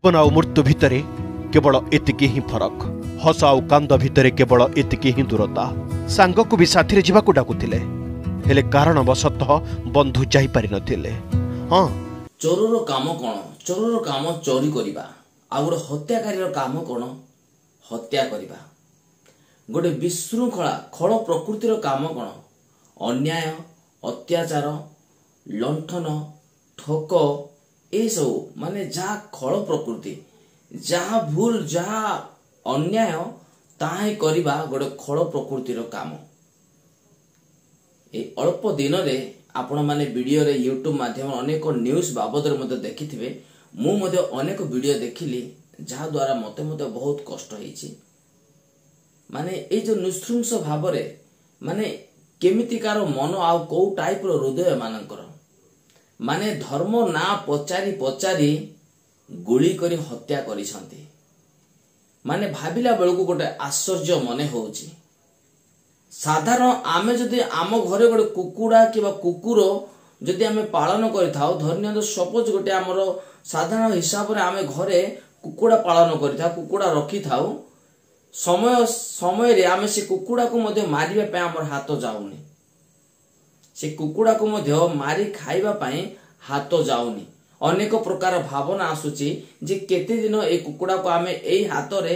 जीवन आ मृत्यु भितरे केवल एतिकी ही फरक। हस आउ कांद भितरे केवल एतिकी ही दूरता। सांग को भी साथी जीवाकू डाकुथिले हेले कारणवशतः बंधु जाई पारि नथिले। हां, चोरर काम कोन? चोरर काम चोरी करिबा। आ गोटे हत्याकारी काम कोन? हत्या करिबा। गोटे विशृंखला खल प्रकृतिर काम कोन? अन्याय, अत्याचार, लंठन, ठक, ए सब माने जहा खल प्रकृति, जहा भूल, जहा अन्याय ताही करिबा गोटे खल प्रकृतिर काम। ए अल्प दिन रे आपण माने वीडियो रे यूट्यूब माध्यम अनेक न्यूज बाबद रे मते देखिथिबे। मु मते अनेक वीडियो देखिली जहा द्वारा मते बहुत कष्ट होईची। माने ए जो निश्चृंस भाव रे माने केमितिकार मन आउ को टाइप रो हृदय मानकर माने धर्म ना पचारी पचारी गुली करी हत्या करिसंती। माने भाबिला बेलको गोटे आश्चर्य मने होउची। साधारण आमे जदि आम घरे गोटे कुकुड़ा किबा कुकुर जदि आमे पालन करिथाउ, धन्य सपोज गोटे हमर साधारण हिसाब रे आमे घरे कुकुड़ा पालन करिथाउ, कुकुड़ा रखि थाउ, समय समय रे आमे से कुकुड़ा को मध्ये मारिबा पे हमर हाथ जाउनी। से कुकुड़ा को मध्ये मारी खाइबा पई हाथ जाउनी। अनेक प्रकार भावना आसुची जे केते दिन ए कुकुड़ा को आमे एई हाथ रे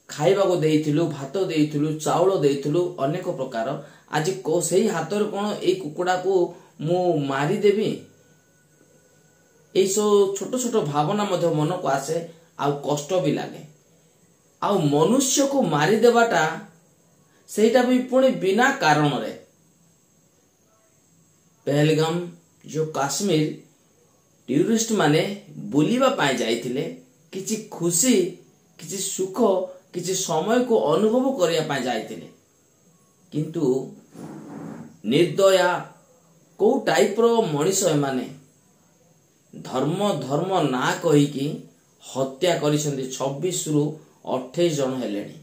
खाइबा को देइथिलु, भात देइथिलु, चाउल देइथिलु, अनेक प्रकार। आज को सेही हाथ रे कोन एई कुकुड़ा को मु मारी देबी? एई सो छोट छोट भावना मध्ये मन को आसे आ कष्ट भी लागे। आ मनुष्य को मारी देबाटा सेटा भी पुणी बिना कारण रे। पहलगाम जो काश्मीर टूरिस्ट माने बुलिबा पाए जाइथिले, किछि खुशी, किछि सुख, किछि समय को अनुभव करिया पाए जाइथिले, किंतु निर्दया को टाइप रो मनीष माने धर्म धर्म ना कहि कि हत्या करिसंती। 26 रु 28 जन हेलेनी।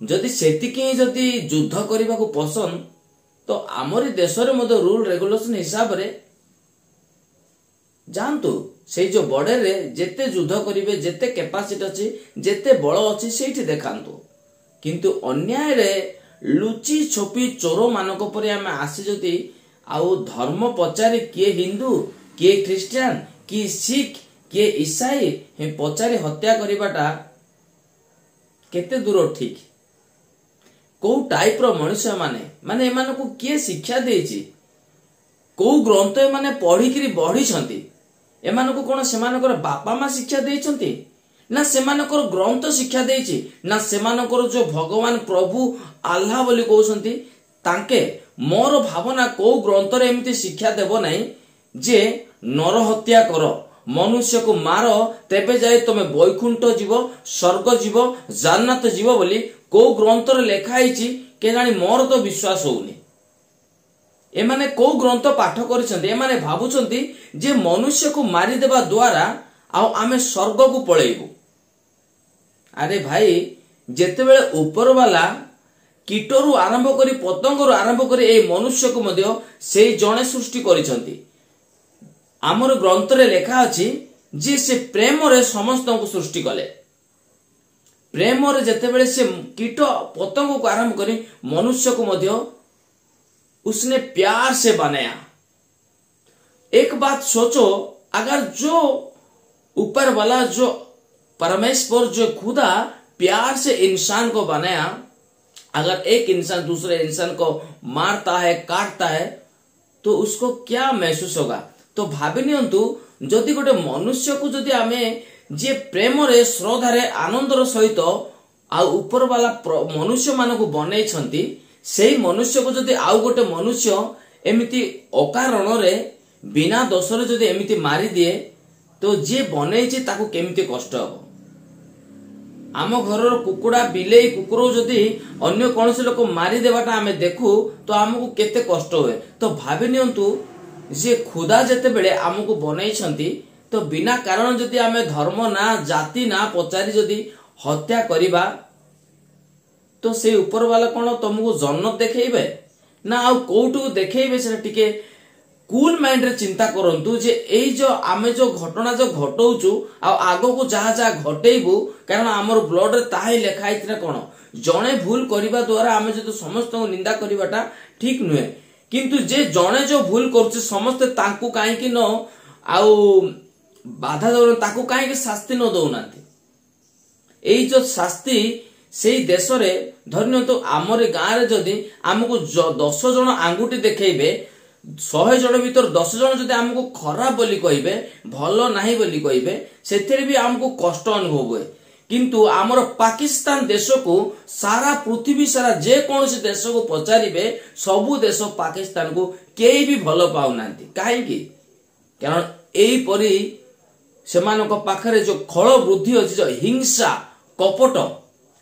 जदि सेतिके जदि युद्ध करिबा को पसंद तो आमरी देश रे मते रूल रेगुलेशन हिसाब रे जानतु से जो बॉर्डर रे जेते युद्ध करिवे, जेते कैपेसिटी अछि, जेते बळ अछि सेठी देखांतु। किंतु अन्याय रे लुची छोपी चोर मानक परे आमे आसी जति आउ धर्म पचारे किए हिंदू, किए ख्रिस्टियन, किए सिख, किए ईसाई हे पचारे हत्या करिबाटा केते दूर ठीक? को टाइप रो मनुष्य माने माने एमान को किए शिक्षा देइची? को ग्रंथ माने पढ़ी करी बढ़ी छंती? एमान को कोन सेमानकर बापा मा शिक्षा देइछंती? ना सेमानकर ग्रंथ शिक्षा देइची? ना सेमानकर जो भगवान प्रभु आल्लाह बोली कहउछंती तांके? मोर भावना को ग्रंथ रे एमिति शिक्षा देबो नाही जे नर हत्या करो, मनुष्य को मारो, तेबे जाय तमे बैकुंठ जीव, स्वर्ग जीव, जान्नत जीव बोली को ग्रंथ रे लेखा आइची के जानी? मोर तो विश्वास होउनी। एमाने को ग्रंथ पाठ करिसंती? एमाने भाबुछंती जे मनुष्य को मारी देबा द्वारा आउ आमे स्वर्ग को पळेइबु। अरे भाई, जेतेबेले ऊपर वाला कीटरु आरंभ करी पतंगरु आरंभ करी ए मनुष्य को मध्य सेई जणे सृष्टि करिसंती। आमर ग्रंथ रे लेखा अछि जे से प्रेम रे समस्त को सृष्टि कले। प्रेम रे जेतेबेले से कीट पतंग को आरंभ करी मनुष्य को मध्य उसने प्यार से बनाया। एक बात सोचो, अगर जो ऊपर वाला जो परमेश्वर जो खुदा प्यार से इंसान को बनाया, अगर एक इंसान दूसरे इंसान को मारता है, काटता है, तो उसको क्या महसूस होगा? तो भाबि नियंतु जदि गोटे मनुष्य को जदि आमे जे प्रेम रे श्रद्धा रे आनंदर सहित आ ऊपर वाला मनुष्य मान को बनै छंती, सेही मनुष्य को जदि आउ गोटे मनुष्य एमिति अकारण रे बिना दोष रे जदि एमिति मारी दिए, तो जे बनैछि ताको केमिति कष्ट हो? आम घर कुकुड़ा, बिलेई, कुकुर जदि अन्य कौन लोक मारी देवाटा आमे देखू तो आमको केते कष्ट हुए। तो भाबि नियंतु जे खुदा जेते बेले आमको बनई छंती, तो बिना कारण जदि आमे धर्म ना जाति ना पचारी जदि हत्या करिबा, तो से ऊपर वाला कोन तुमको जन्नत देखेइबे ना आउ कोउटु देखेइबे? से टिके कूल माइंड रे चिंता करंतु जे एई जो आमे जो घटना जो घटौचु आ आगो को जहा जहा घटेइबु कारण हमर ब्लड रे ताही लेखाई थिरा कोन जणे भूल करिबा द्वारा आमे जो समस्त को निंदा करिबाटा ठीक नुहे किंतु जे जणे जो भूल करछ समस्त तांकु काहे कि न आउ बाधा दो ताकु काहे कि शास्ति न दउनांती एई जो शास्ति सेई देश रे धन्य तो आमर गाँ रे जदी हमको 10 जण आंगुठी देखैबे 100 जण भीतर 10 जण जदी हमको खराब बोली कहिबे भलो नाही बोली कहिबे सेथिरे भी हमको कष्ट अनुभव होए किंतु आमर पाकिस्तान देश को सारा पृथ्वी सारा जे कोनसी देश को पचारिबे सबु देश पाकिस्तान को केई भी भलो पाउनांती काहे कि कारण एई परी सेमानक पाखरे जो खळ वृद्धि अछि जो हिंसा कपट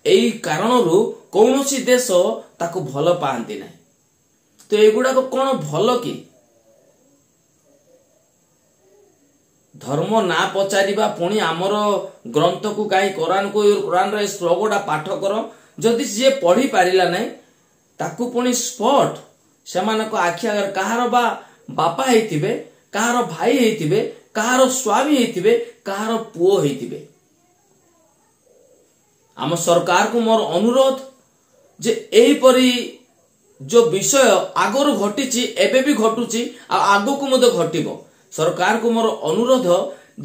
एई कारणरू कौनसी देश ताको भलो पांती नै तो एगुडा को कोन भलो कि धर्म ना पचारिबा पुणी आमर ग्रंथ को काई कुरान रे श्लोकटा पाठ करो जदि जे पढ़ी पारिला नै ताकू पुणी स्पॉट सेमानक आखि अगर कहार बा बापा हेतिबे कहार भाई हेतिबे कहार स्वामी हेतिबे कहार पुओ हेतिबे आम सरकार को मोर अनुरोध जे एही परी जो विषय आगरो घटिची एबे भी घटुची आ आगो को मते घटिबो सरकार को मोर अनुरोध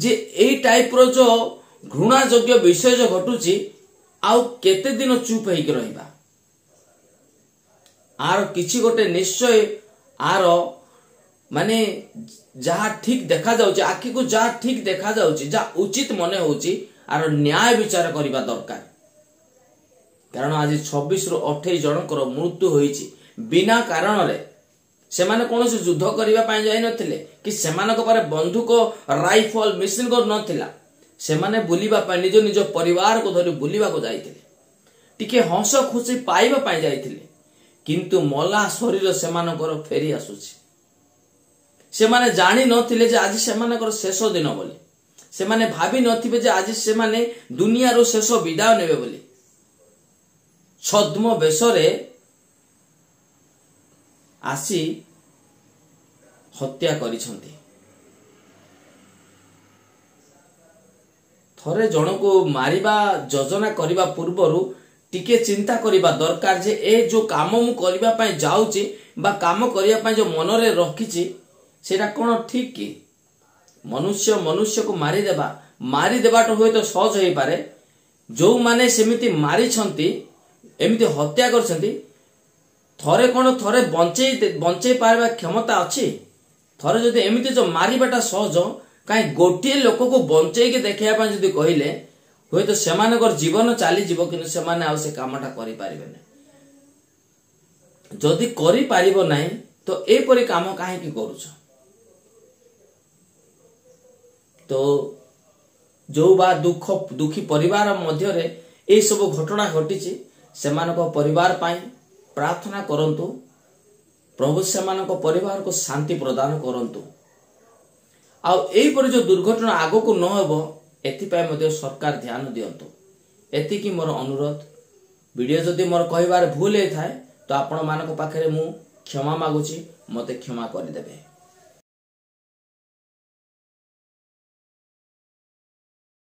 जे एई टाइप रो जो घृणा योग्य विषय जो घटुची आउ केते दिन चुप हेक रहिबा आर किछि गोटे निश्चय आर माने जहा ठीक देखा जाउची आखि को जहा ठीक देखा जाउची जहा उचित मने होची आर न्याय विचार करिबा दरकार कारण आज 26 रु 28 जनकर मृत्यु होईची बिना कारण रे सेमाने कोनोसी युद्ध करिबा पय जाय नथिले कि सेमानक पारे बंदूक राइफल मशीन गन नथिला सेमाने बुलिबा पय निज निज परिवार को धरि बुलिबा को जायथिले टिके हंस खुशी पाइबा पय जायथिले किंतु मला शरीर सेमानकर फेरी आसुची सेमाने जानि नथिले जे आज सेमानकर शेष दिन बोली सेमाने भाबी नथिबे जे आज सेमाने दुनिया रो शेष विदाय नेबे बोली छद्म बेशरे आसी हत्या करिसंती थरे जण को मारिबा योजना करिबा पूर्वरु टिके चिंता करिबा दरकार जे ए जो काम मु करिबा पय जाउची बा काम करिया पय जो मन रे रखिची सेटा कोन ठीक कि मनुष्य मनुष्य को मारी देबा तो होय तो सहज होई पारे जो माने सेमिति मारी छंती एमिति हत्या करछंती थरे कोन थरे बंचै पारबा क्षमता अछि थरे जदि एमिति जो मारिबाटा सहज काई गोटिए लोक को बंचै के देखिया पय जदि कहिले होय तो सेमानकर जीवन चाली जीव किनु सेमाने आ से कामटा करि पारिबे नै जदि करि पारिबो नै तो ए परि काम काहे कि करूछ तो जो बा दुखी परिवार मध्य रे ए सब घटना घटिची सेमानको परिवार पाई प्रार्थना करंतु प्रभु सेमानको परिवार को शांति प्रदान करंतु आ एई पर जो दुर्घटना आगो को न होबो एति पाई मध्ये सरकार ध्यान दियंतु एति की मोर अनुरोध वीडियो जदि मोर कहिबार भूल हे थाए तो आपण मानको पाखरे मु क्षमा मागुची मते क्षमा करि देबे।